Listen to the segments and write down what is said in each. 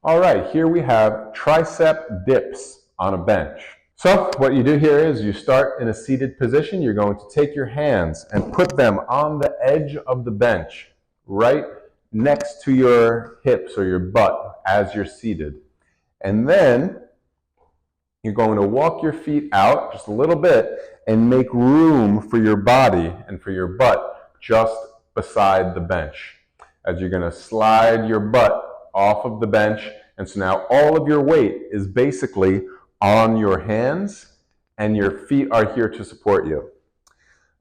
All right, here we have tricep dips on a bench. So what you do here is you start in a seated position. You're going to take your hands and put them on the edge of the bench, right next to your hips or your butt as you're seated. And then you're going to walk your feet out just a little bit and make room for your body and for your butt just beside the bench. As you're going to slide your butt off of the bench, and so now all of your weight is basically on your hands and your feet are here to support you.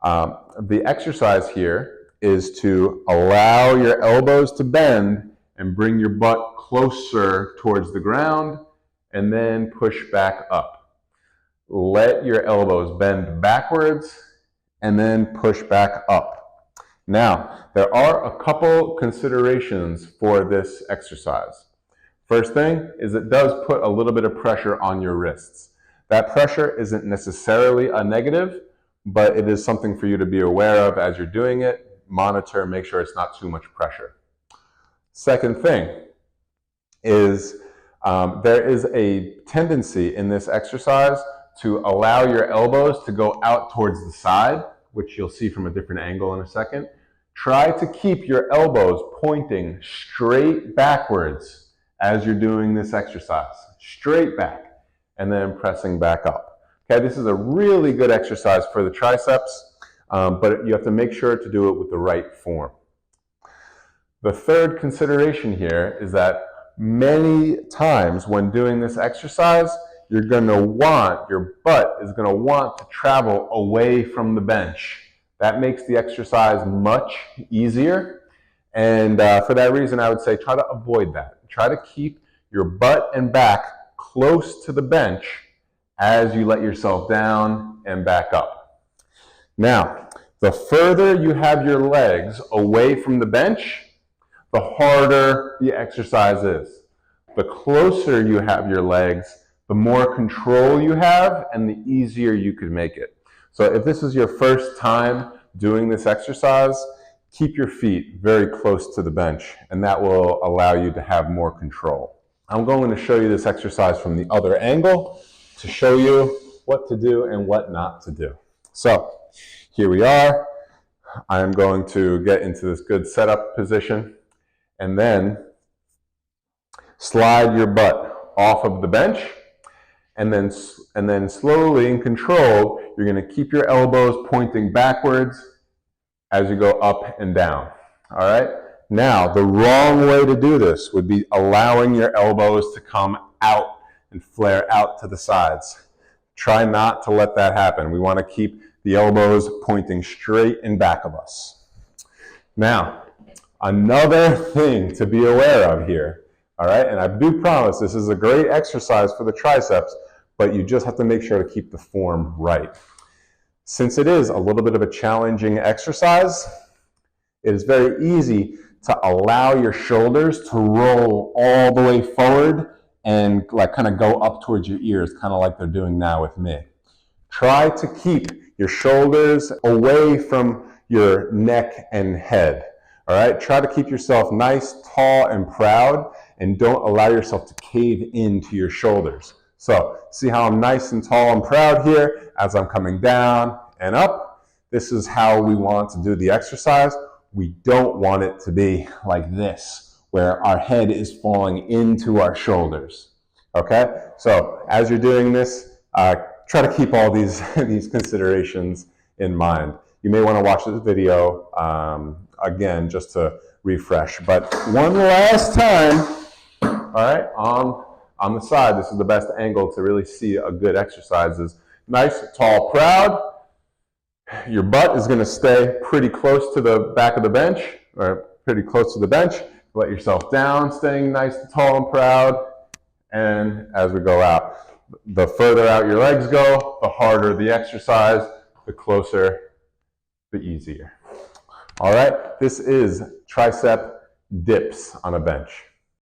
The exercise here is to allow your elbows to bend and bring your butt closer towards the ground and then push back up. Let your elbows bend backwards and then push back up. Now, there are a couple considerations for this exercise. First thing is it does put a little bit of pressure on your wrists. That pressure isn't necessarily a negative, but it is something for you to be aware of as you're doing it. Monitor, make sure it's not too much pressure. Second thing is there is a tendency in this exercise to allow your elbows to go out towards the side, which you'll see from a different angle in a second. Try to keep your elbows pointing straight backwards as you're doing this exercise. Straight back, and then pressing back up. Okay, this is a really good exercise for the triceps, but you have to make sure to do it with the right form. The third consideration here is that many times when doing this exercise, your butt is going to want to travel away from the bench. That makes the exercise much easier. And for that reason, I would say try to avoid that. Try to keep your butt and back close to the bench as you let yourself down and back up. Now, the further you have your legs away from the bench, the harder the exercise is. The closer you have your legs, the more control you have and the easier you could make it. So if this is your first time doing this exercise, keep your feet very close to the bench, and that will allow you to have more control. I'm going to show you this exercise from the other angle to show you what to do and what not to do. So here we are. I'm going to get into this good setup position and then slide your butt off of the bench, and then slowly and controlled, you're going to keep your elbows pointing backwards as you go up and down. All right? Now, the wrong way to do this would be allowing your elbows to come out and flare out to the sides. Try not to let that happen. We want to keep the elbows pointing straight in back of us. Now, another thing to be aware of here, all right, and I do promise this is a great exercise for the triceps, but you just have to make sure to keep the form right. Since it is a little bit of a challenging exercise, it is very easy to allow your shoulders to roll all the way forward and kind of go up towards your ears, kind of like they're doing now with me. Try to keep your shoulders away from your neck and head. All right, try to keep yourself nice, tall, and proud, and don't allow yourself to cave into your shoulders. So, see how I'm nice and tall and proud here as I'm coming down and up? This is how we want to do the exercise. We don't want it to be like this, where our head is falling into our shoulders. Okay? So, as you're doing this, try to keep all these considerations in mind. You may want to watch this video again just to refresh. But one last time, all right, on the side, this is the best angle to really see a good exercise. Is nice, tall, proud. Your butt is going to stay pretty close to the back of the bench, or pretty close to the bench. Let yourself down, staying nice, tall, and proud. And as we go out, the further out your legs go, the harder the exercise, the closer, the easier. All right, this is tricep dips on a bench.